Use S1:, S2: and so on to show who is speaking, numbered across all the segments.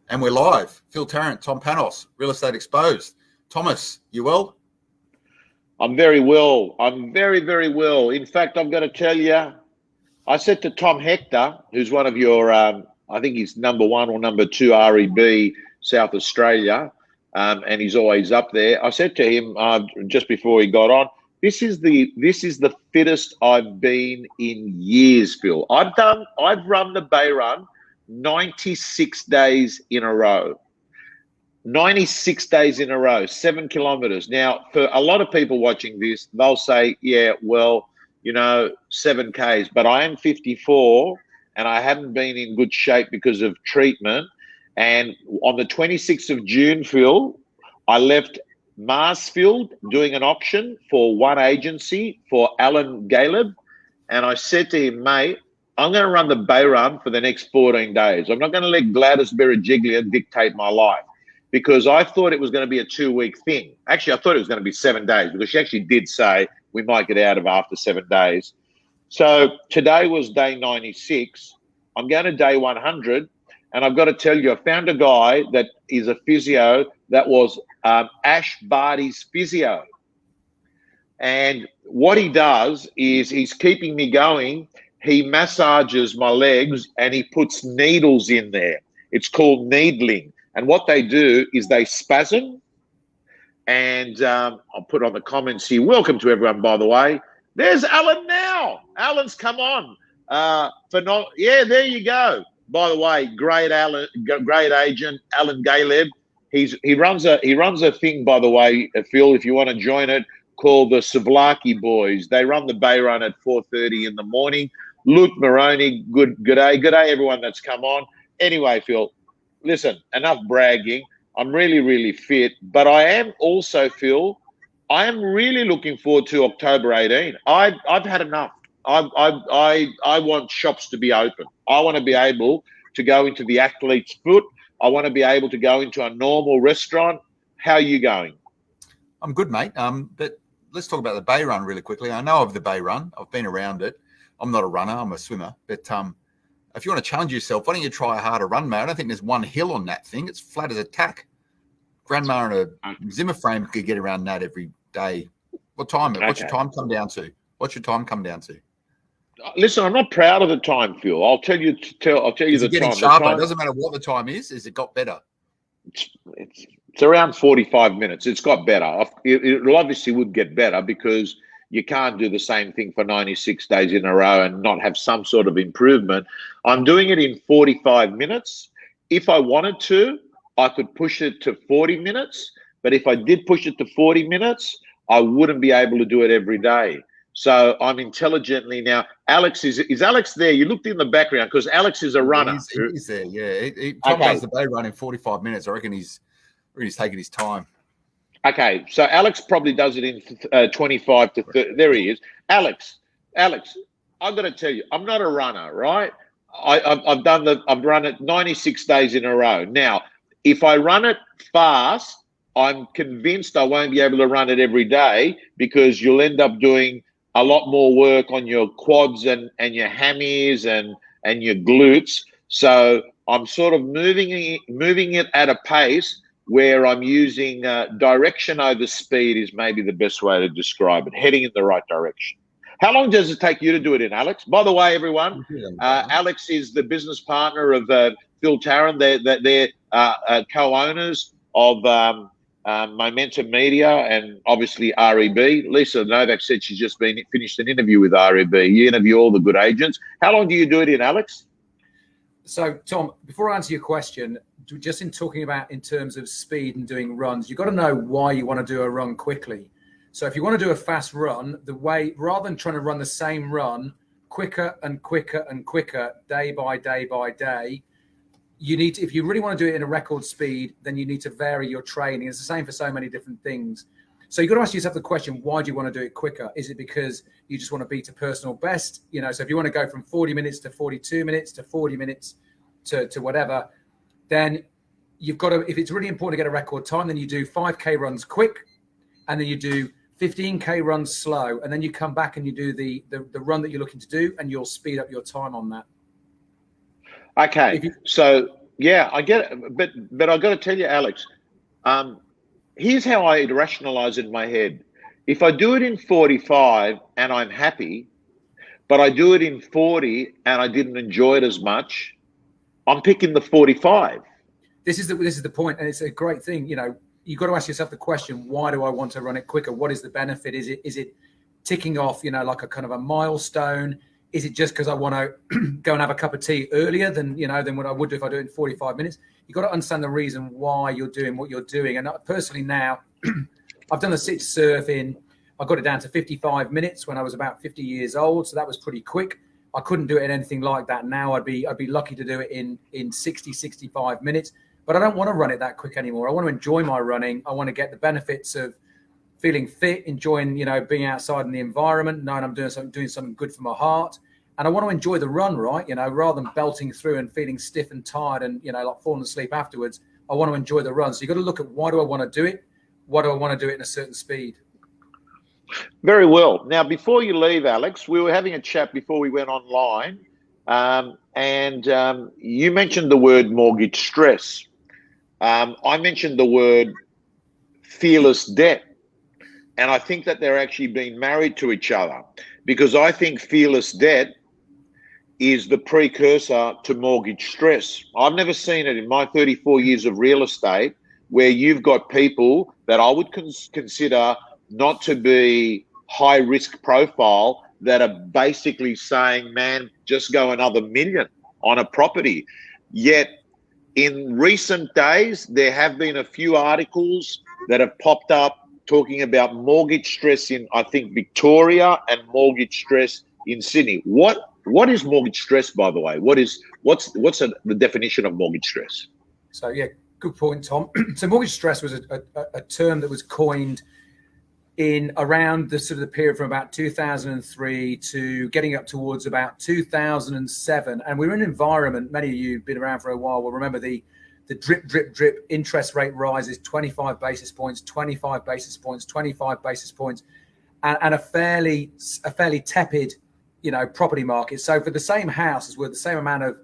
S1: And we're live. Phil Tarrant, Tom Panos, Real Estate Exposed. Thomas, you well?
S2: I'm very well. I'm very, very well. In fact, I've got to tell you, I said to Tom Hector, who's one of your, I think he's number 1 or number 2 REB South Australia, and he's always up there. I said to him just before he got on, this is the fittest I've been in years, Phil. I've run the Bay Run 96 days in a row. 96 days in a row, 7 kilometers. Now, for a lot of people watching this, they'll say, yeah, well, 7 Ks, but I am 54 and I haven't been in good shape because of treatment. And on the 26th of June, Phil, I left Marsfield doing an auction for one agency for Alan Galeb. And I said to him, mate, I'm going to run the Bay Run for the next 14 days. I'm not going to let Gladys Berejiklian dictate my life, because I thought it was going to be a 2-week thing. Actually, I thought it was going to be 7 days, because she actually did say we might get out of after 7 days. So today was day 96. I'm going to day 100. And I've got to tell you, I found a guy that is a physio that was Ash Barty's physio. And what he does is he's keeping me going. He massages my legs and he puts needles in there. It's called needling. And what they do is they spasm. And I'll put on the comments here. Welcome to everyone, by the way. There's Alan now. Alan's come on. Yeah, there you go. By the way, great agent, Alan Galeb. He runs a thing, by the way, Phil, if you want to join it, called the Savlaki Boys. They run the Bay Run at 4:30 in the morning. Luke Moroney, good day everyone that's come on. Anyway, Phil, listen, enough bragging. I'm really, really fit, but I am also, Phil, I am really looking forward to October 18. I've had enough. I want shops to be open. I want to be able to go into the Athlete's Foot. I want to be able to go into a normal restaurant. How are you going?
S1: I'm good, mate. But let's talk about the Bay Run really quickly. I know of the Bay Run. I've been around it. I'm not a runner. I'm a swimmer. But if you want to challenge yourself, why don't you try a harder run, mate? I don't think there's one hill on that thing. It's flat as a tack. Grandma and a Zimmer frame could get around that every day. What time? Okay. What's your time come down to?
S2: Listen, I'm not proud of the time, Phil. I'll tell you the
S1: getting
S2: time.
S1: Sharper. It doesn't matter what the time is. Has it got better?
S2: It's around 45 minutes. It's got better. It obviously would get better, because you can't do the same thing for 96 days in a row and not have some sort of improvement. I'm doing it in 45 minutes. If I wanted to, I could push it to 40 minutes. But if I did push it to 40 minutes, I wouldn't be able to do it every day. So I'm intelligently now. Alex, is Alex there? You looked in the background, because Alex is a runner.
S1: He's there, yeah. Tom does the Bay Run in 45 minutes. I reckon he's taking his time.
S2: Okay, so Alex probably does it in 25 to 30. There he is. Alex, I've got to tell you, I'm not a runner, right? I've run it 96 days in a row. Now, if I run it fast, I'm convinced I won't be able to run it every day, because you'll end up doing a lot more work on your quads and your hammies and your glutes. So I'm sort of moving it at a pace where I'm using direction over speed is maybe the best way to describe it, heading in the right direction. How long does it take you to do it in, Alex? By the way, everyone, Alex is the business partner of Phil Tarrant. They're co-owners of Momentum Media and obviously REB. Lisa Novak said she's just finished an interview with REB. You interview all the good agents. How long do you do it in, Alex?
S3: So, Tom, before I answer your question, just in talking about in terms of speed and doing runs, you've got to know why you want to do a run quickly. So if you want to do a fast run, the way, rather than trying to run the same run quicker and quicker and quicker, day by day by day, you need to, if you really want to do it in a record speed, then you need to vary your training. It's the same for so many different things. So you've got to ask yourself the question, why do you want to do it quicker? Is it because you just want to beat a personal best? You know, so if you want to go from 40 minutes to 42 minutes to 40 minutes to whatever, then you've got to, if it's really important to get a record time, then you do 5K runs quick, and then you do 15K runs slow, and then you come back and you do the run that you're looking to do, and you'll speed up your time on that.
S2: Okay, so Yeah, I get it, but I got to tell you, Alex. Here's how I rationalize it in my head. If I do it in 45 and I'm happy, but I do it in 40 and I didn't enjoy it as much, I'm picking the 45.
S3: This is the point, and it's a great thing. You know, you've got to ask yourself the question: why do I want to run it quicker? What is the benefit? Is it ticking off, you know, like a kind of a milestone? Is it just because I want to go and have a cup of tea earlier than what I would do if I do it in 45 minutes? You've got to understand the reason why you're doing what you're doing. And personally now, I've done the sit surf I got it down to 55 minutes when I was about 50 years old. So that was pretty quick. I couldn't do it in anything like that now. I'd be lucky to do it in 60, 65 minutes. But I don't want to run it that quick anymore. I want to enjoy my running. I want to get the benefits of feeling fit, enjoying, being outside in the environment, knowing I'm doing something good for my heart. And I want to enjoy the run, right? Rather than belting through and feeling stiff and tired and, like falling asleep afterwards, I want to enjoy the run. So you've got to look at why do I want to do it? Why do I want to do it in a certain speed?
S2: Very well. Now, before you leave, Alex, we were having a chat before we went online, and you mentioned the word mortgage stress. I mentioned the word fearless debt, and I think that they're actually being married to each other, because I think fearless debt is the precursor to mortgage stress. I've never seen it in my 34 years of real estate where you've got people that I would consider not to be high risk profile that are basically saying, man, just go another million on a property. Yet in recent days, there have been a few articles that have popped up talking about mortgage stress in, I think, Victoria and mortgage stress in Sydney. What is mortgage stress, by the way? What's the definition of mortgage stress?
S3: So, yeah, good point, Tom. So mortgage stress was a term that was coined in around the sort of the period from about 2003 to getting up towards about 2007. And we were in an environment, many of you have been around for a while will remember the drip, drip, drip interest rate rises, 25 basis points, 25 basis points, 25 basis points, and a fairly tepid, property market. So for the same house is worth the same amount of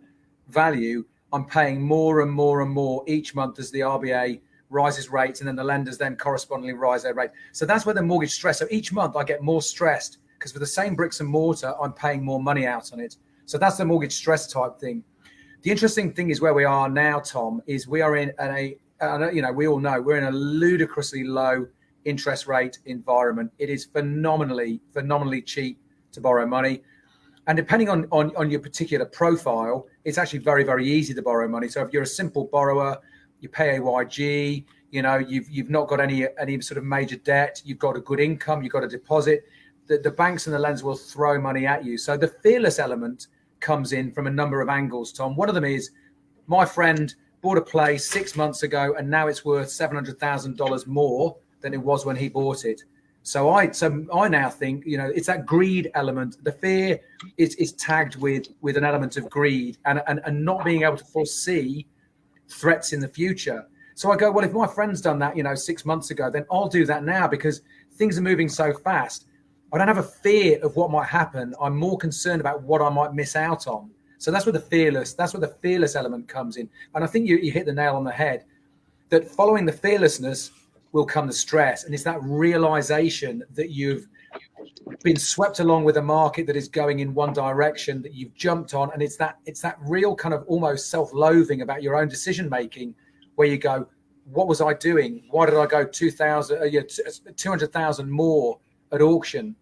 S3: value, I'm paying more and more and more each month as the RBA rises rates, and then the lenders then correspondingly rise their rate. So that's where the mortgage stress. So each month I get more stressed because for the same bricks and mortar, I'm paying more money out on it. So that's the mortgage stress type thing. The interesting thing is where we are now, Tom, is we are in we all know we're in a ludicrously low interest rate environment. It is phenomenally cheap to borrow money. And depending on your particular profile, it's actually very, very easy to borrow money. So if you're a simple borrower, you pay AYG, you've not got any sort of major debt, you've got a good income, you've got a deposit, the banks and the lenders will throw money at you. So the fearless element comes in from a number of angles, Tom. One of them is my friend bought a place 6 months ago and now it's worth $700,000 more than it was when he bought it. So I now think, it's that greed element. The fear is tagged with an element of greed and not being able to foresee threats in the future. So I go, well, if my friend's done that, 6 months ago, then I'll do that now because things are moving so fast. I don't have a fear of what might happen. I'm more concerned about what I might miss out on. So that's where the fearless element comes in. And I think you hit the nail on the head that following the fearlessness will come the stress. And it's that realization that you've been swept along with a market that is going in one direction that you've jumped on. And it's that real kind of almost self-loathing about your own decision making where you go, what was I doing? Why did I go 200,000 more at auction,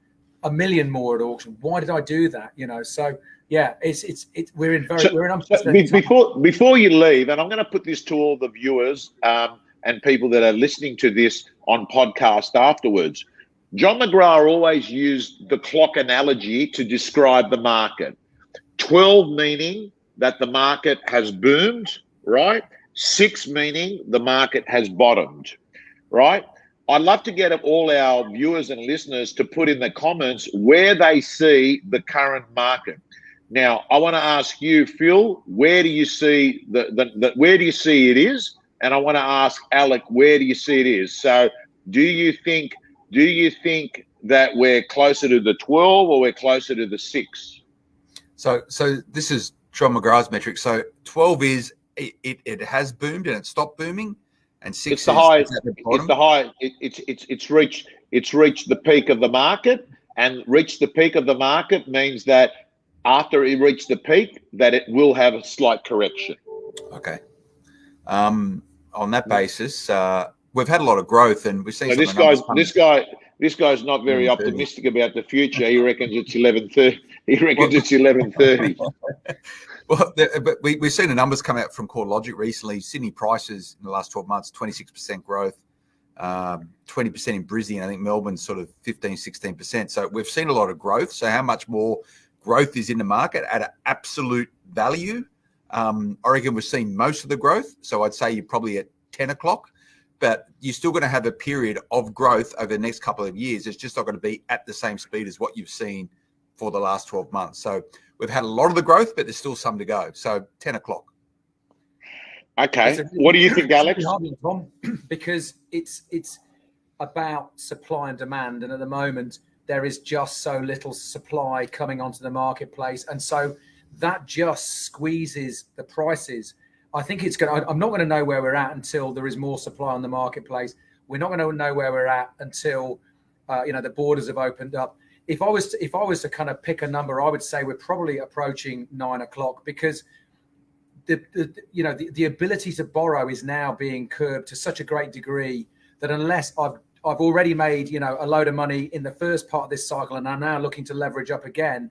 S3: $1 million more at auction? Why did I do that? So yeah, we're in unprecedented times.
S2: Before you leave, and I'm going to put this to all the viewers and people that are listening to this on podcast afterwards. John McGrath always used the clock analogy to describe the market. 12 meaning that the market has boomed, right? 6 meaning the market has bottomed, right? I'd love to get all our viewers and listeners to put in the comments where they see the current market. Now, I want to ask you, Phil, where do you see where do you see it is? And I want to ask Alec, where do you see it is? So, do you think that we're closer to the 12 or we're closer to the 6?
S1: So this is John McGrath's metric. So 12 is it has boomed and it stopped booming, and six
S2: it's the high.
S1: is at the bottom.
S2: It's the high. It's reached the peak of the market, and reached the peak of the market means that after it reached the peak, that it will have a slight correction.
S1: Okay. On that basis, we've had a lot of growth, and we've seen.
S2: So this guy's not very optimistic about the future. He reckons it's 11:30. He reckons it's 11:30.
S1: Well, but we've seen the numbers come out from CoreLogic recently. Sydney prices in the last 12 months, 26% growth, 20% in Brisbane. I think Melbourne's sort of 15-16%. So we've seen a lot of growth. So how much more growth is in the market at an absolute value? I reckon we've seen most of the growth. So I'd say you're probably at 10 o'clock. But you're still going to have a period of growth over the next couple of years. It's just not going to be at the same speed as what you've seen for the last 12 months. So we've had a lot of the growth, but there's still some to go. So 10 o'clock.
S2: Okay. What do you think, Alex?
S3: Tom, because it's about supply and demand. And at the moment, there is just so little supply coming onto the marketplace. And so that just squeezes the prices. I think I'm not going to know where we're at until there is more supply on the marketplace. We're not going to know where we're at until, the borders have opened up. If I was to kind of pick a number, I would say we're probably approaching 9 o'clock, because the ability to borrow is now being curbed to such a great degree that unless I've already made, a load of money in the first part of this cycle and I'm now looking to leverage up again,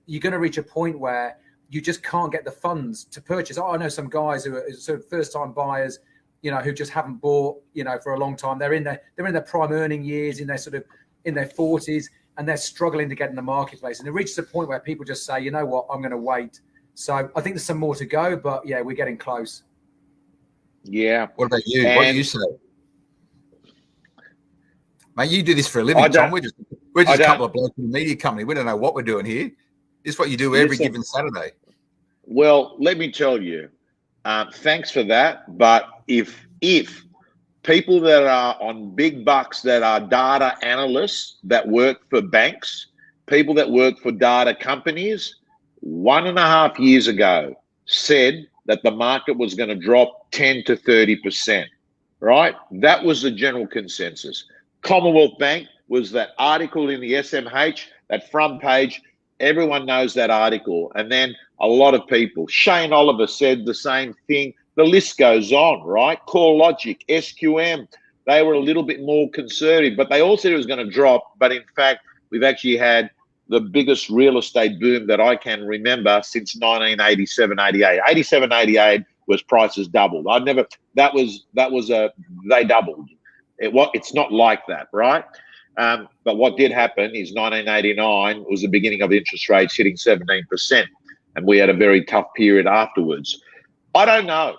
S3: you're going to reach a point where you just can't get the funds to purchase. I know some guys who are sort of first-time buyers, who just haven't bought, for a long time. They're in their prime earning years, in their 40s, and they're struggling to get in the marketplace. And it reaches a point where people just say, you know what, I'm going to wait. So I think there's some more to go, but yeah, we're getting close.
S2: Yeah.
S1: What about you? What do you say? Mate, you do this for a living, Tom. We're just a couple of blokes in a media company. We don't know what we're doing here. This is what you do every given Saturday.
S2: Well, let me tell you, thanks for that. But if people that are on big bucks, that are data analysts that work for banks, people that work for data companies, 1.5 years ago said that the market was going to drop 10 to 30%, right? That was the general consensus. Commonwealth Bank was that article in the SMH, that front page. Everyone knows that article. And then a lot of people, Shane Oliver said the same thing. The list goes on, right? CoreLogic, SQM, they were a little bit more conservative, but they all said it was going to drop. But in fact, we've actually had the biggest real estate boom that I can remember since 1987, 88. 87, 88 was prices doubled. They doubled. It's not like that, right? But what did happen is 1989 was the beginning of interest rates hitting 17%, and we had a very tough period afterwards. I don't know,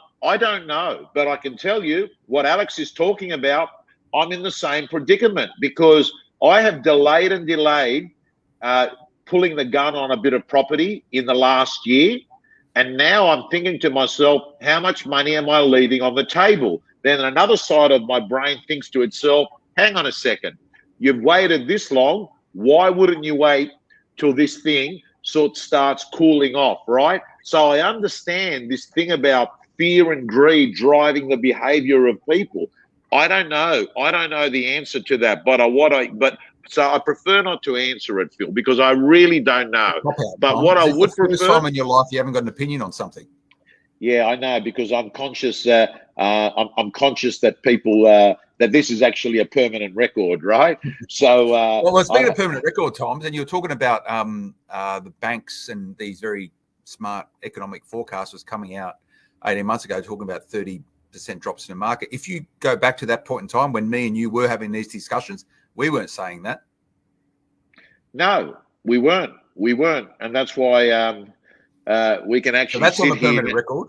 S2: but I can tell you what Alex is talking about. I'm in the same predicament because I have delayed pulling the gun on a bit of property in the last year, and now I'm thinking to myself, how much money am I leaving on the table? Then another side of my brain thinks to itself, hang on a second. You've waited this long. Why wouldn't you wait till this thing sort of starts cooling off, right? So I understand this thing about fear and greed driving the behavior of people. I don't know the answer to that, so I prefer not to answer it, Phil, because I really don't know. But what I would prefer.
S1: First time in your life you haven't got an opinion on something.
S2: Yeah, I know, because I'm conscious. I'm conscious that people that this is actually a permanent record, right? So,
S1: well, it's been a permanent record, Tom. And you were talking about the banks and these very smart economic forecasters coming out 18 months ago talking about 30% drops in the market. If you go back to that point in time when me and you were having these discussions, we weren't saying that.
S2: No, we weren't, and that's why we can actually.
S1: So that's on a permanent record.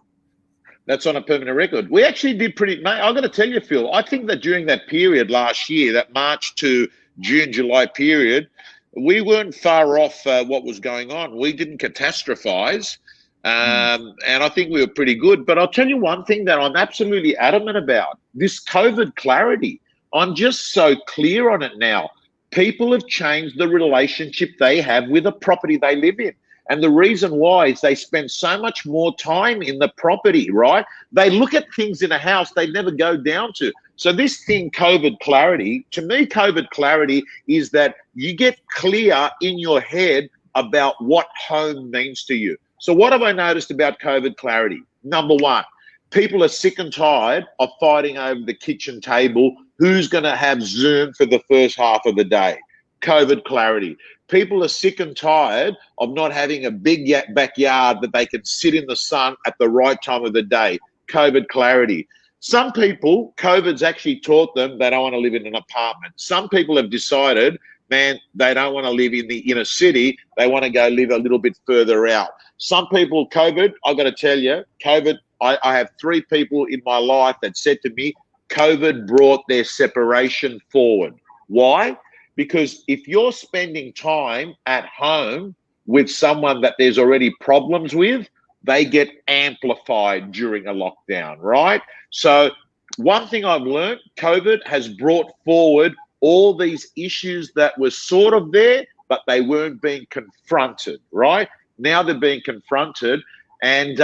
S2: That's on a permanent record. We actually did pretty. Mate, I've got to tell you, Phil. I think that during that period last year, that March to June, July period, we weren't far off what was going on. We didn't catastrophize, and I think we were pretty good. But I'll tell you one thing that I'm absolutely adamant about: this COVID clarity. I'm just so clear on it now. People have changed the relationship they have with the property they live in. And the reason why is they spend so much more time in the property, right? They look at things in a house they never go down to. So this thing, COVID clarity, to me, COVID clarity is that you get clear in your head about what home means to you. So what have I noticed about COVID clarity? Number one, people are sick and tired of fighting over the kitchen table. Who's going to have Zoom for the first half of the day? COVID clarity. People are sick and tired of not having a big backyard that they can sit in the sun at the right time of the day. COVID clarity. Some people, COVID's actually taught them they don't want to live in an apartment. Some people have decided, man, they don't want to live in the inner city. They want to go live a little bit further out. Some people, COVID, I've got to tell you, COVID, I have 3 people in my life that said to me, COVID brought their separation forward. Why? Because if you're spending time at home with someone that there's already problems with, they get amplified during a lockdown, right? So one thing I've learned, COVID has brought forward all these issues that were sort of there, but they weren't being confronted, right? Now they're being confronted. And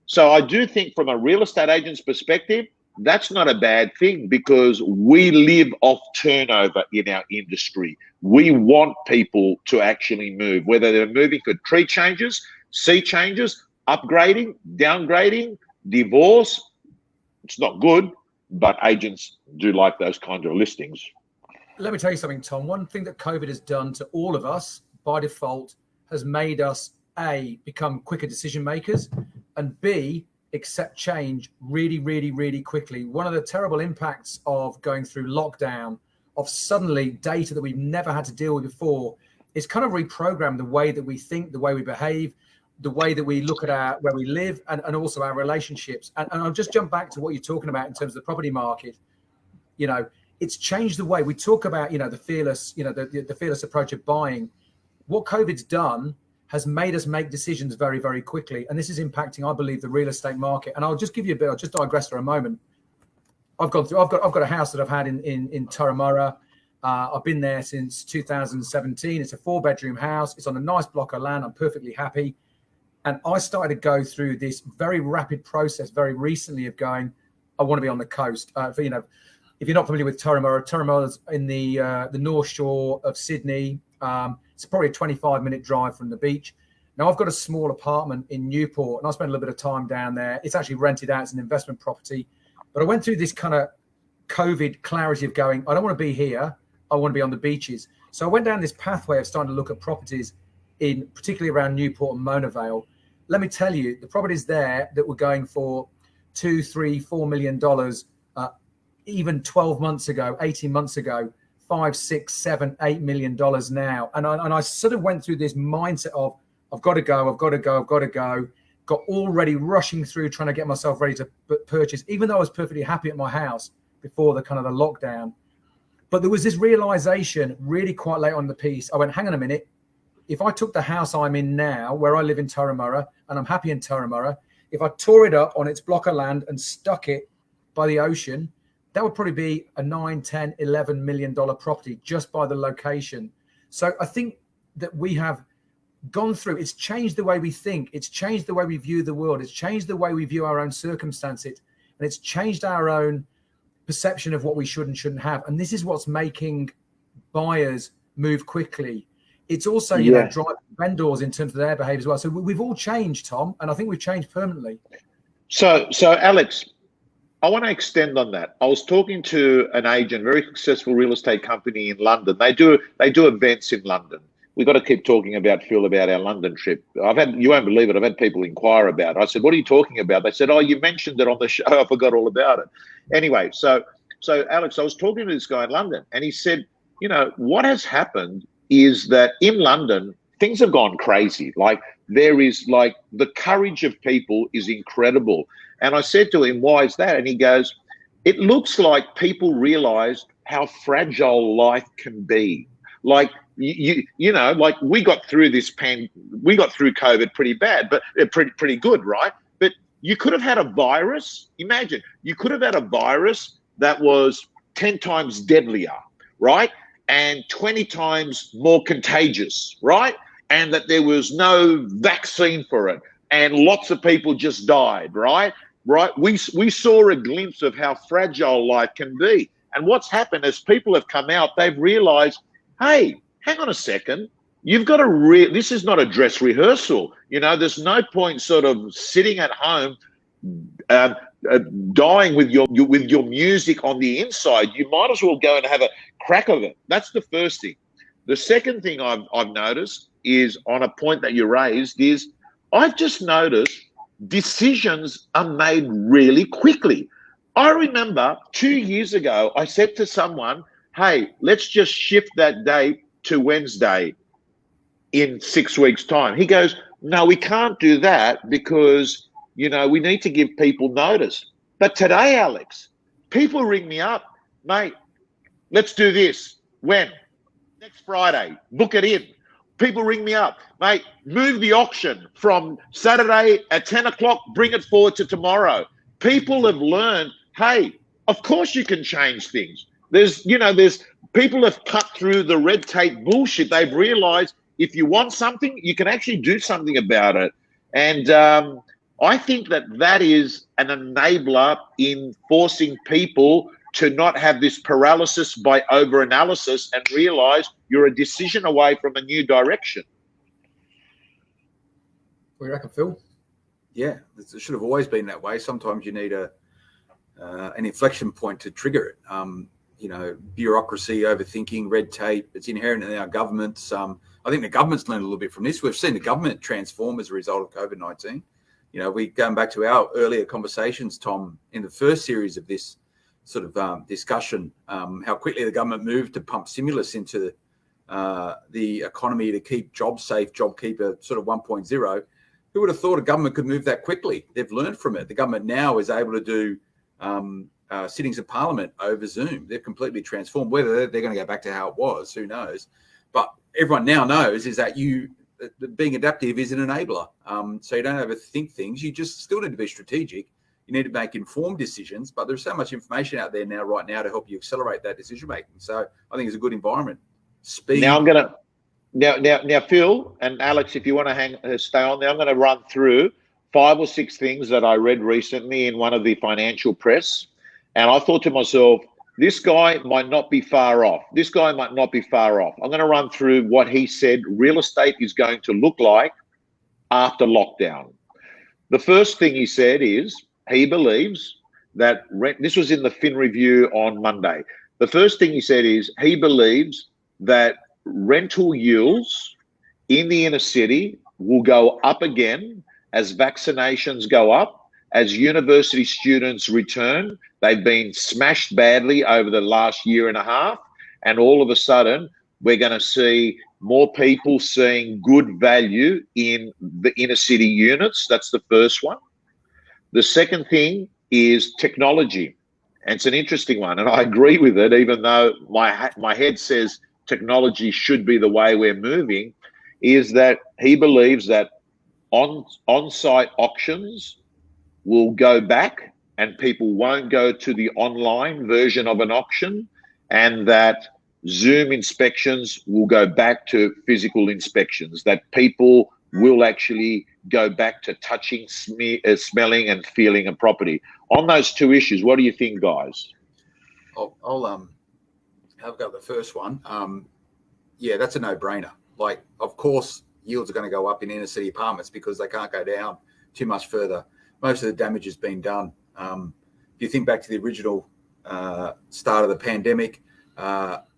S2: so I do think from a real estate agent's perspective, that's not a bad thing because we live off turnover in our industry. We want people to actually move, whether they're moving for tree changes, sea changes, upgrading, downgrading, divorce. It's not good, but agents do like those kinds of listings.
S3: Let me tell you something, Tom. One thing that COVID has done to all of us by default has made us, A, become quicker decision makers, and B, accept change really, really, really quickly. One of the terrible impacts of going through lockdown, of suddenly data that we've never had to deal with before, is kind of reprogrammed the way that we think, the way we behave, the way that we look at where we live, and also our relationships. And I'll just jump back to what you're talking about in terms of the property market. You know, it's changed the way we talk about, you know, the fearless, you know, the fearless approach of buying. What COVID's done has made us make decisions very, very quickly. And this is impacting, I believe, the real estate market. And I'll just give you a bit, I'll just digress for a moment. I've got a house that I've had in Turramurra. I've been there since 2017. It's a 4-bedroom house. It's on a nice block of land. I'm perfectly happy. And I started to go through this very rapid process very recently of going, I want to be on the coast. You know, if you're not familiar with Turramurra's in the North Shore of Sydney. It's probably a 25-minute drive from the beach. Now, I've got a small apartment in Newport, and I spent a little bit of time down there. It's actually rented out as an investment property. But I went through this kind of COVID clarity of going, I don't want to be here. I want to be on the beaches. So I went down this pathway of starting to look at properties in particularly around Newport and Mona Vale. Let me tell you, the properties there that were going for $2, $3, $4 million, even 12 months ago, 18 months ago, $5, $6, $7, $8 million now. And I sort of went through this mindset of, I've got to go. Got already rushing through trying to get myself ready to purchase, even though I was perfectly happy at my house before the kind of the lockdown. But there was this realization really quite late on the piece. I went, hang on a minute. If I took the house I'm in now, where I live in Turramurra, and I'm happy in Turramurra, if I tore it up on its block of land and stuck it by the ocean, that would probably be a $9, $10, $11 million property just by the location. So I think that we have gone through, it's changed the way we think. It's changed the way we view the world. It's changed the way we view our own circumstances. And it's changed our own perception of what we should and shouldn't have. And this is what's making buyers move quickly. It's also, you know, driving vendors in terms of their behavior as well. So we've all changed, Tom, and I think we've changed permanently.
S2: So Alex, I want to extend on that. I was talking to an agent, very successful real estate company in London. They do events in London. We've got to keep talking about, Phil, about our London trip. You won't believe it, I've had people inquire about it. I said, what are you talking about? They said, oh, you mentioned it on the show. I forgot all about it. Anyway, so Alex, I was talking to this guy in London, and he said, you know, what has happened is that in London, things have gone crazy. Like, there is, like, the courage of people is incredible. And I said to him, why is that? And he goes, it looks like people realized how fragile life can be. Like, you know, like we got through COVID pretty bad, but pretty good, right? But you could have had a virus. Imagine, you could have had a virus that was 10 times deadlier, right? And 20 times more contagious, right? and that there was no vaccine for it, and lots of people just died, right? We saw a glimpse of how fragile life can be. And what's happened as people have come out, they've realized, hey, hang on a second. You've got to this is not a dress rehearsal. You know, there's no point sort of sitting at home dying with your music on the inside. You might as well go and have a crack of it. That's the first thing. The second thing I've noticed is, on a point that you raised, is I've just noticed decisions are made really quickly. I remember 2 years ago, I said to someone, hey, let's just shift that date to Wednesday in 6 weeks' time. He goes, no, we can't do that because, you know, we need to give people notice. But today, Alex, people ring me up, mate, let's do this. When? Next Friday. Book it in. People ring me up, mate, move the auction from Saturday at 10 o'clock, bring it forward to tomorrow. People have learned, hey, of course you can change things. There's people have cut through the red tape bullshit. They've realized if you want something, you can actually do something about it. And I think that is an enabler in forcing people to not have this paralysis by over-analysis and realize you're a decision away from a new direction.
S3: What do you reckon, Phil?
S1: Yeah, it should have always been that way. Sometimes you need an inflection point to trigger it. Bureaucracy, overthinking, red tape, it's inherent in our governments. I think the government's learned a little bit from this. We've seen the government transform as a result of COVID-19. You know, going back to our earlier conversations, Tom, in the first series of this sort of discussion, how quickly the government moved to pump stimulus into the economy to keep jobs safe, JobKeeper sort of 1.0. Who would have thought a government could move that quickly? They've learned from it. The government now is able to do sittings of Parliament over Zoom. They've completely transformed. Whether they're going to go back to how it was, who knows? But everyone now knows is that being adaptive is an enabler. So you don't overthink things. You just still need to be strategic. You need to make informed decisions, but there's so much information out there right now to help you accelerate that decision making. So I think it's a good environment. Speed.
S2: Now I'm gonna now Phil and Alex, if you want to stay on there, I'm going to run through 5 or 6 things that I read recently in one of the financial press, and I thought to myself, this guy might not be far off. This guy might not be far off. I'm going to run through what he said real estate is going to look like after lockdown. The first thing he said is he believes that this was in the Fin Review on Monday. The first thing he said is he believes that rental yields in the inner city will go up again as vaccinations go up, as university students return. They've been smashed badly over the last year and a half, and all of a sudden we're going to see more people seeing good value in the inner city units. That's the first one. The second thing is technology, and it's an interesting one, and I agree with it, even though my head says technology should be the way we're moving, is that he believes that on-site auctions will go back and people won't go to the online version of an auction, and that Zoom inspections will go back to physical inspections, that people will actually go back to touching, smelling and feeling a property. On those 2 issues, what do you think, guys?
S1: I'll have got the first one. Yeah, that's a no-brainer. Like, of course, yields are going to go up in inner city apartments because they can't go down too much further. Most of the damage has been done. If you think back to the original start of the pandemic,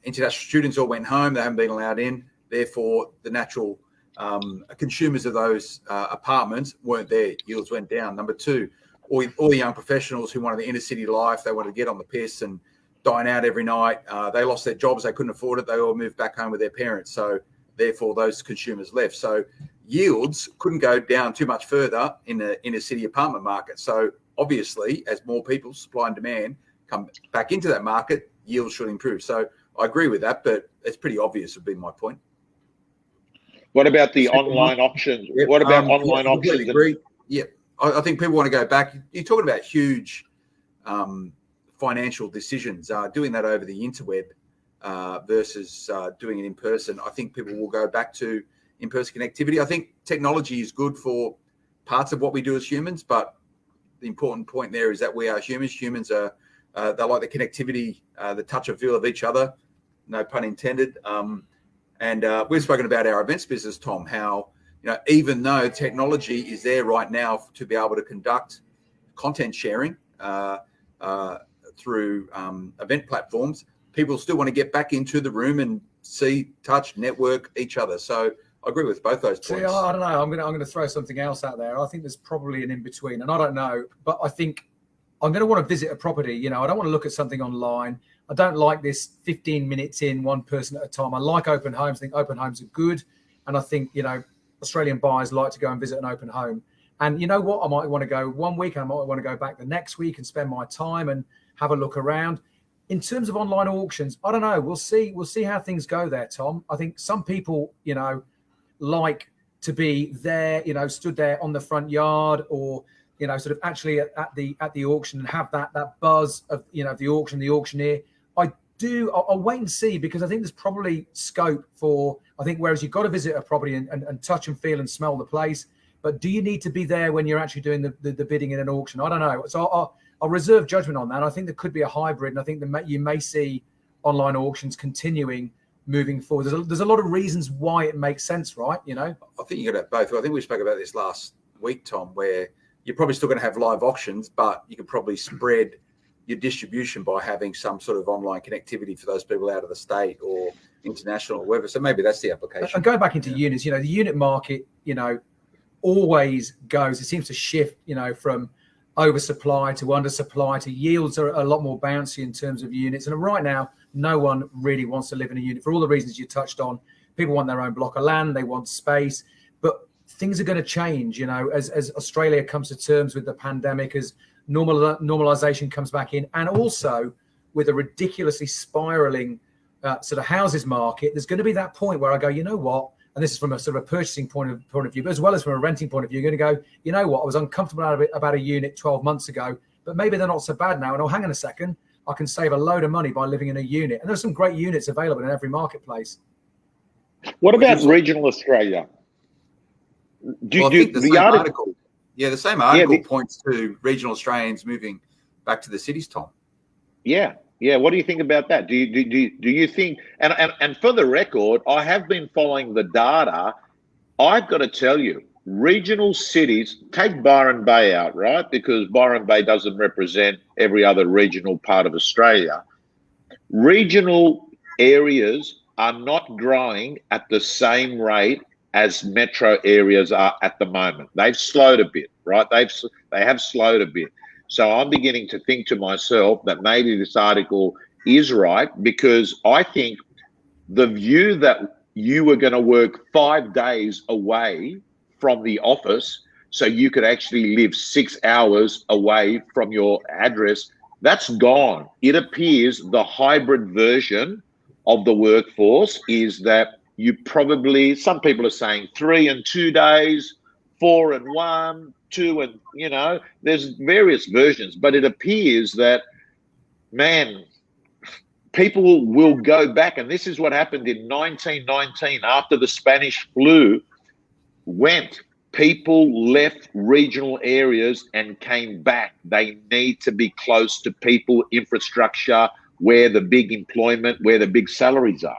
S1: international students all went home. They haven't been allowed in. Therefore, the natural consumers of those apartments weren't there. Yields went down. Number 2, all the young professionals who wanted the inner city life, they wanted to get on the piss and dine out every night. They lost their jobs. They couldn't afford it. They all moved back home with their parents. So therefore, those consumers left. So yields couldn't go down too much further in the inner city apartment market. So obviously, as more people, supply and demand, come back into that market, yields should improve. So I agree with that, but it's pretty obvious would be my point.
S2: What about the online auctions?
S1: Yep.
S2: What about online
S1: I
S2: auctions?
S1: Agree. Yeah, I think people want to go back. You're talking about huge financial decisions. Doing that over the interweb versus doing it in person. I think people will go back to in-person connectivity. I think technology is good for parts of what we do as humans, but the important point there is that we are humans. Humans are they like the connectivity, the touch and feel of each other, no pun intended. And we've spoken about our events business, Tom, how even though technology is there right now to be able to conduct content sharing through event platforms, people still want to get back into the room and see, touch, network each other. So I agree with both those points.
S3: See, I don't know. I'm going to throw something else out there. I think there's probably an in between, and I don't know, but I think I'm going to want to visit a property. I don't want to look at something online. I don't like this 15 minutes in, one person at a time. I like open homes. I think open homes are good, and I think Australian buyers like to go and visit an open home. And you know what? I might want to go one week, and I might want to go back the next week and spend my time and have a look around. In terms of online auctions, I don't know. We'll see. We'll see how things go there, Tom. I think some people, like to be there, stood there on the front yard, or sort of actually at the auction and have that buzz of the auction, the auctioneer. I'll wait and see, because I think there's probably scope for. I think whereas you've got to visit a property and touch and feel and smell the place, but do you need to be there when you're actually doing the bidding in an auction? I don't know. So I'll reserve judgment on that. I think there could be a hybrid, and I think that you may see online auctions continuing moving forward. There's a lot of reasons why it makes sense, right?
S1: I think you got to have both. I think we spoke about this last week, Tom, where you're probably still going to have live auctions, but you can probably spread your distribution by having some sort of online connectivity for those people out of the state or international or wherever. So maybe that's the application.
S3: And going back into units, the unit market, always goes. It seems to shift, from oversupply to undersupply to yields are a lot more bouncy in terms of units. And right now, no one really wants to live in a unit for all the reasons you touched on. People want their own block of land, they want space, but things are going to change, as Australia comes to terms with the pandemic, as normalization comes back in, and also with a ridiculously spiraling sort of houses market. There's going to be that point where I go, you know what? And this is from a sort of a purchasing point of view, but as well as from a renting point of view, you're going to go, you know what? I was uncomfortable about a unit 12 months ago, but maybe they're not so bad now. And hang on a second, I can save a load of money by living in a unit. And there's some great units available in every marketplace.
S2: What about regional Australia?
S1: The same article points to regional Australians moving back to the cities, Tom.
S2: Yeah. What do you think about that? Do you think? And for the record, I have been following the data. I've got to tell you, regional cities, take Byron Bay out, right? Because Byron Bay doesn't represent every other regional part of Australia. Regional areas are not growing at the same rate as metro areas are at the moment. They've slowed a bit, right? They have slowed a bit. So I'm beginning to think to myself that maybe this article is right, because I think the view that you were going to work 5 days away from the office so you could actually live 6 hours away from your address, that's gone. It appears the hybrid version of the workforce is that you probably, some people are saying 3 and 2 days, 4 and 1, 2 and, there's various versions, but it appears that, man, people will go back. And this is what happened in 1919 after the Spanish flu went. People left regional areas and came back. They need to be close to people, infrastructure, where the big employment, where the big salaries are.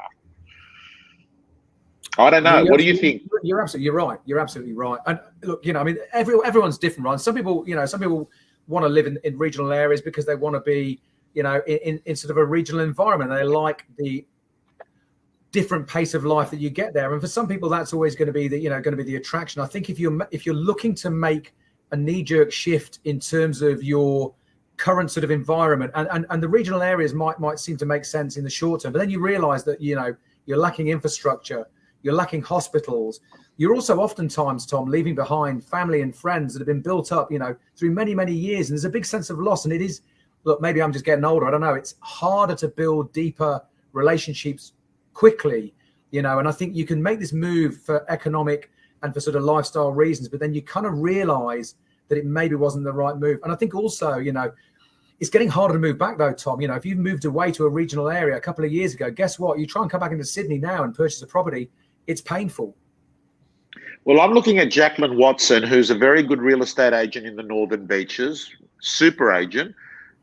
S2: I don't know. What do you think?
S3: You're absolutely right. You're absolutely right. And look, everyone's different, right? Some people want to live in regional areas because they want to be, in sort of a regional environment. They like the different pace of life that you get there. And for some people, that's always going to be the attraction. I think if you're looking to make a knee-jerk shift in terms of your current sort of environment, and the regional areas might seem to make sense in the short term, but then you realize that you're lacking infrastructure. You're lacking hospitals. You're also oftentimes, Tom, leaving behind family and friends that have been built up, through many, many years. And there's a big sense of loss. And it is, look, maybe I'm just getting older. I don't know. It's harder to build deeper relationships quickly, and I think you can make this move for economic and for sort of lifestyle reasons, but then you kind of realize that it maybe wasn't the right move. And I think also, it's getting harder to move back though, Tom. If you've moved away to a regional area a couple of years ago, guess what? You try and come back into Sydney now and purchase a property. It's painful.
S2: Well, I'm looking at Jacqueline Watson, who's a very good real estate agent in the Northern Beaches, super agent.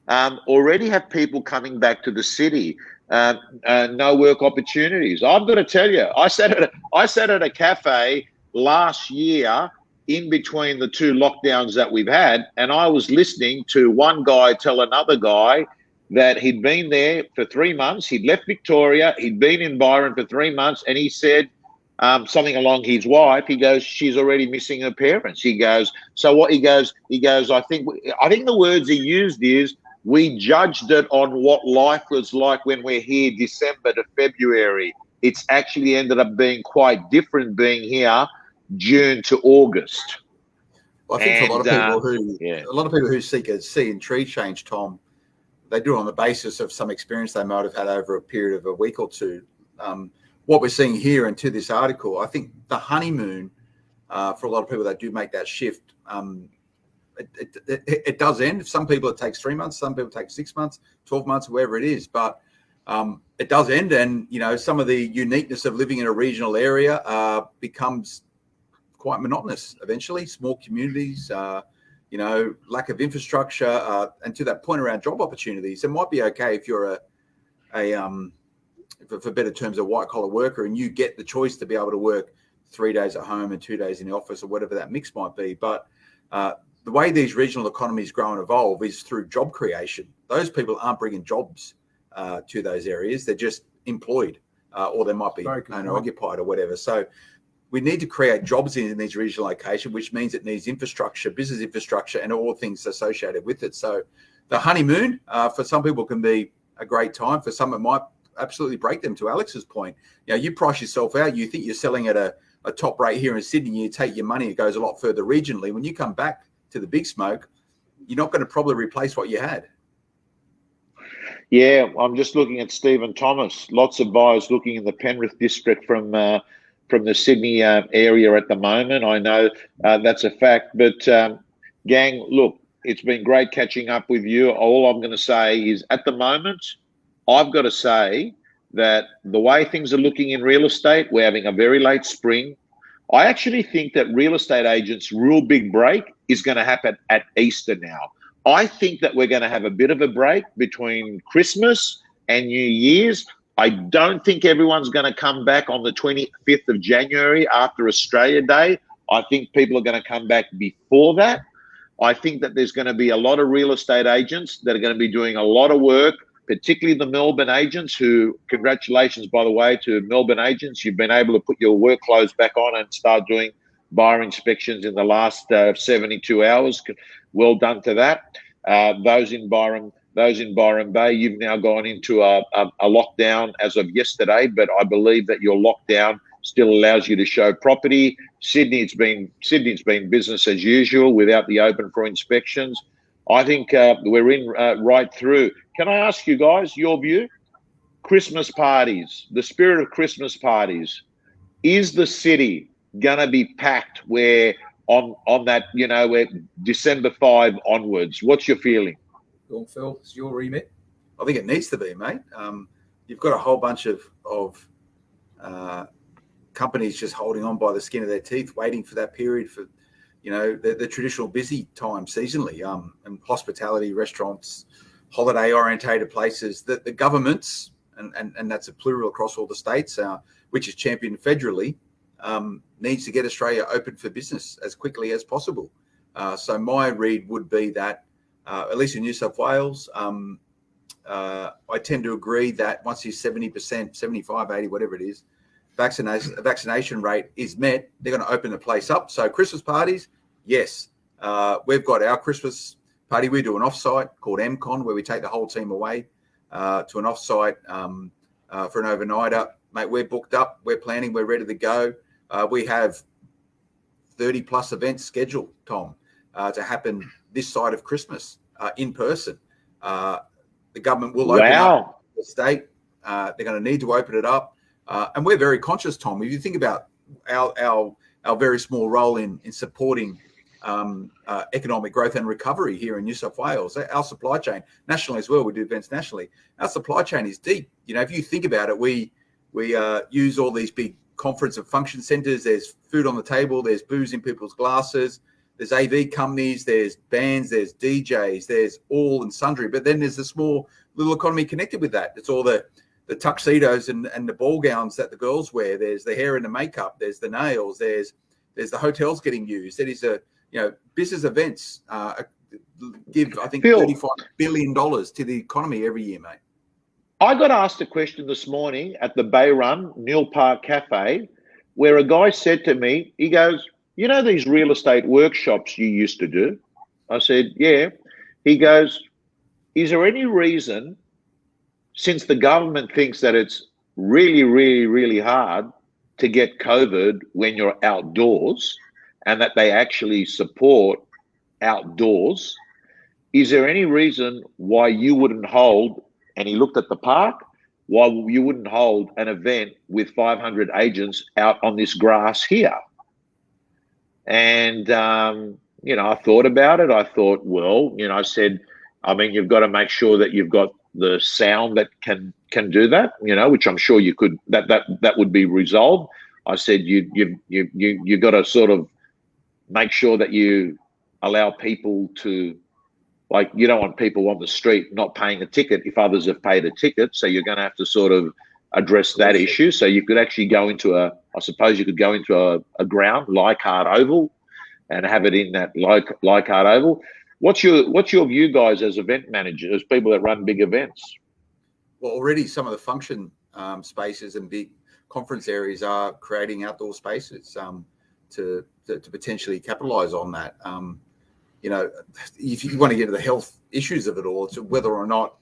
S2: Already have people coming back to the city. No work opportunities. I've got to tell you, I sat at a cafe last year in between the two lockdowns that we've had, and I was listening to one guy tell another guy that he'd been there for 3 months. He'd left Victoria. He'd been in Byron for 3 months, and he said something along his wife. He goes, she's already missing her parents. He goes, so what? He goes, I think the words he used is, we judged it on what life was like when we're here December to February. It's actually ended up being quite different being here June to August.
S1: Well, I think for a lot of people who seek a sea and tree change, Tom, they do it on the basis of some experience they might have had over a period of a week or two. What we're seeing here and to this article, I think the honeymoon for a lot of people that do make that shift, it does end. Some people it takes 3 months, some people take 6 months, 12 months, whatever it is. But it does end, and some of the uniqueness of living in a regional area becomes quite monotonous eventually. Small communities, lack of infrastructure, and to that point around job opportunities, it might be okay if you're for better terms, a white collar worker, and you get the choice to be able to work 3 days at home and 2 days in the office or whatever that mix might be. But the way these regional economies grow and evolve is through job creation. Those people aren't bringing jobs to those areas. They're just employed or they might be owner-occupied or whatever. So we need to create jobs in these regional locations, which means it needs infrastructure, business infrastructure, and all things associated with it. So the honeymoon for some people can be a great time. For some, it might absolutely break them. To Alex's point, you price yourself out. You think you're selling at a top rate here in Sydney, you take your money, it goes a lot further regionally. When you come back to the big smoke, you're not going to probably replace what you had.
S2: Yeah, I'm just looking at Stephen Thomas. Lots of buyers looking in the Penrith district from the Sydney area at the moment. I know that's a fact. But gang, look, it's been great catching up with you. All I'm going to say is at the moment, I've got to say that the way things are looking in real estate, we're having a very late spring. I actually think that real estate agents' real big break is going to happen at Easter now. I think that we're going to have a bit of a break between Christmas and New Year's. I don't think everyone's going to come back on the 25th of January after Australia Day. I think people are going to come back before that. I think that there's going to be a lot of real estate agents that are going to be doing a lot of work, particularly the Melbourne agents who, congratulations, by the way, to Melbourne agents. You've been able to put your work clothes back on and start doing buyer inspections in the last 72 hours. Well done to that. Those in Byron Bay, you've now gone into a lockdown as of yesterday, but I believe that your lockdown still allows you to show property. Sydney's been business as usual without the open for inspections. I think we're in right through. Can I ask you guys your view? Christmas parties, the spirit of Christmas parties. Is the city going to be packed where on that, where December 5 onwards? What's your feeling?
S3: Go on, Phil. It's your remit.
S1: I think it needs to be, mate. You've got a whole bunch of companies just holding on by the skin of their teeth, waiting for that period for, the traditional busy time seasonally, and hospitality, restaurants, holiday-orientated places. That the governments, and that's a plural across all the states, which is championed federally, needs to get Australia open for business as quickly as possible. So my read would be that, at least in New South Wales, I tend to agree that once the 70%, 75, 80, whatever it is, vaccination rate is met, they're going to open the place up. So Christmas parties, yes. We've got our Christmas party. We do an offsite called MCon, where we take the whole team away to an offsite for an overnighter. Mate, we're booked up. We're planning. We're ready to go. We have 30 plus events scheduled, Tom, to happen this side of Christmas in person. The government will open up the state. They're going to need to open it up. And we're very conscious, Tom. If you think about our very small role in supporting economic growth and recovery here in New South Wales, our supply chain, nationally as well, we do events nationally, our supply chain is deep. If you think about it, we use all these big conference and function centres. There's food on the table. There's booze in people's glasses. There's AV companies. There's bands. There's DJs. There's all and sundry. But then there's the small little economy connected with that. It's all the tuxedos and the ball gowns that the girls wear. There's the hair and the makeup. There's the nails. There's the hotels getting used. That is business events give, I think,
S2: Phil,
S1: $35 billion to the economy every year, mate.
S2: I got asked a question this morning at the Bay Run Neil Park Cafe, where a guy said to me, he goes, "You know these real estate workshops you used to do?" I said, "Yeah." He goes, "Is there any reason, since the government thinks that it's really, really, really hard to get COVID when you're outdoors and that they actually support outdoors, is there any reason why you wouldn't hold," and he looked at the park, "why you wouldn't hold an event with 500 agents out on this grass here?" And, I thought about it. I thought, well, I said, I mean, you've got to make sure that you've got the sound that can do that, which I'm sure you could, that would be resolved. I said, you got to sort of make sure that you allow people to, like, you don't want people on the street not paying a ticket if others have paid a ticket. So you're going to have to sort of address that issue. So you could actually go into a ground, Leichhardt Oval, and have it in that Leichhardt Oval. What's your view, guys, as event managers, as people that run big events?
S1: Well, already some of the function spaces and big conference areas are creating outdoor spaces to potentially capitalise on that. If you want to get to the health issues of it all, it's whether or not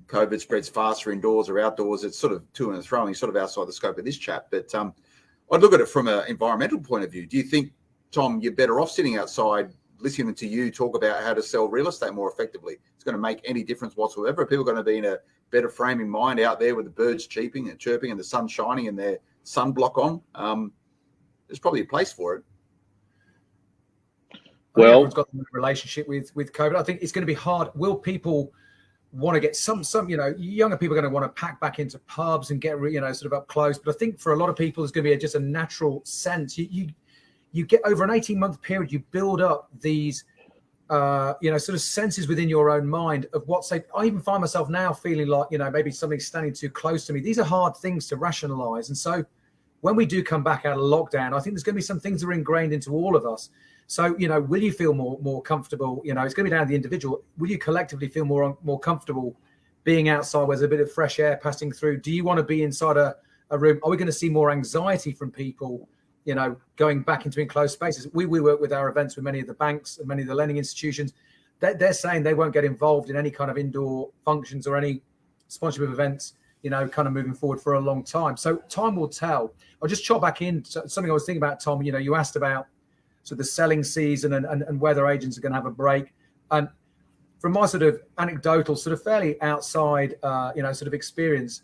S1: COVID spreads faster indoors or outdoors. It's sort of to and throwing, sort of outside the scope of this chat. But I'd look at it from an environmental point of view. Do you think, Tom, you're better off sitting outside listening to you talk about how to sell real estate more effectively? It's going to make any difference whatsoever? Are people going to be in a better frame of mind out there with the birds chirping and the sun shining and their sunblock on? There's probably a place for it.
S3: Well, everyone's got a relationship with COVID. I think it's going to be hard. Will people want to get some younger people are going to want to pack back into pubs and get sort of up close? But I think for a lot of people, there's going to be just a natural sense. You get over an 18-month period, you build up these sort of senses within your own mind of what's safe. I even find myself now feeling like maybe something's standing too close to me. These are hard things to rationalize, and so when we do come back out of lockdown, I think there's going to be some things that are ingrained into all of us. So, will you feel more comfortable? It's going to be down to the individual. Will you collectively feel more comfortable being outside where there's a bit of fresh air passing through? Do you want to be inside a room? Are we going to see more anxiety from people, going back into enclosed spaces? We work with our events with many of the banks and many of the lending institutions. They're saying they won't get involved in any kind of indoor functions or any sponsorship events, kind of moving forward for a long time. So time will tell. I'll just chop back in something I was thinking about, Tom. You asked about the selling season and whether agents are going to have a break. And from my sort of anecdotal, sort of fairly outside, sort of experience,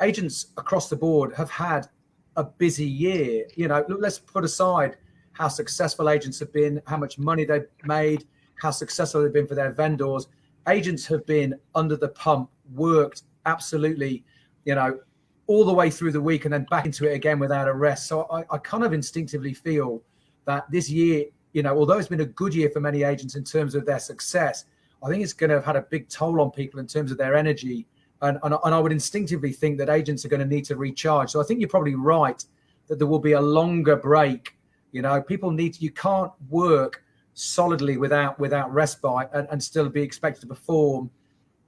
S3: agents across the board have had a busy year. Let's put aside how successful agents have been, how much money they've made, how successful they've been for their vendors. Agents have been under the pump, worked absolutely, all the way through the week and then back into it again without a rest. So I kind of instinctively feel that this year, although it's been a good year for many agents in terms of their success, I think it's going to have had a big toll on people in terms of their energy. And I would instinctively think that agents are going to need to recharge. So I think you're probably right that there will be a longer break. People you can't work solidly without respite and still be expected to perform,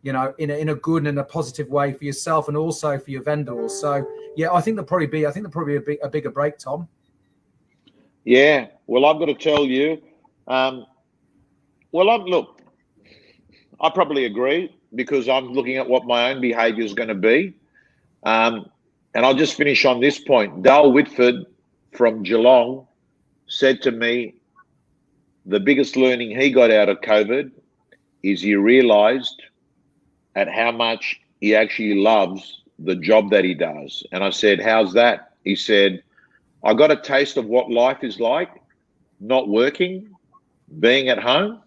S3: in a good and in a positive way for yourself and also for your vendors. So yeah, I think there'll probably be a bigger break, Tom.
S2: Yeah, well, I've got to tell you, I probably agree because I'm looking at what my own behaviour is going to be. And I'll just finish on this point. Dale Whitford from Geelong said to me, the biggest learning he got out of COVID is he realised at how much he actually loves the job that he does. And I said, how's that? He said, I got a taste of what life is like, not working, being at home,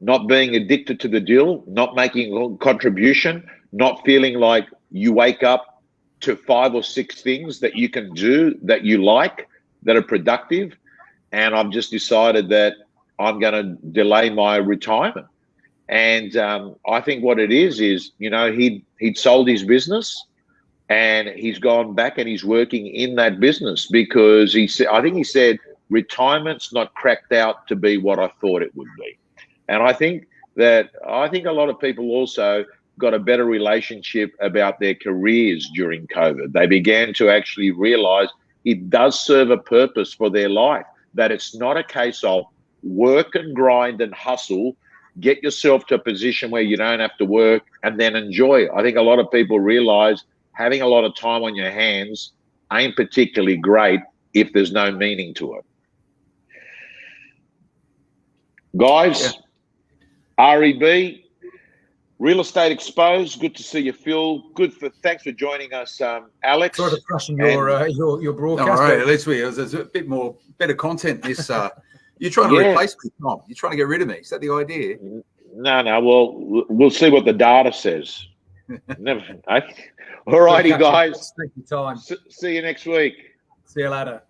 S2: not being addicted to the deal, not making a contribution, not feeling like you wake up to 5 or 6 things that you can do that you like, that are productive. And I've just decided that I'm going to delay my retirement. And I think what it is, you know, he'd sold his business and he's gone back and he's working in that business because I think he said, retirement's not cracked out to be what I thought it would be. And I think a lot of people also got a better relationship about their careers during COVID. They began to actually realize it does serve a purpose for their life, that it's not a case of work and grind and hustle, get yourself to a position where you don't have to work and then enjoy it. I think a lot of people realize having a lot of time on your hands ain't particularly great if there's no meaning to it. Guys, REB, Real Estate Exposed, good to see you, Phil. Thanks for joining us, Alex.
S3: Sorry for crushing your broadcast.
S1: All right, at least there's a bit more better content. This you're trying to replace me, Tom. You're trying to get rid of me. Is that the idea?
S2: No. Well, we'll see what the data says. Never. All righty, guys.
S3: Take your time.
S2: See you next week.
S3: See you later.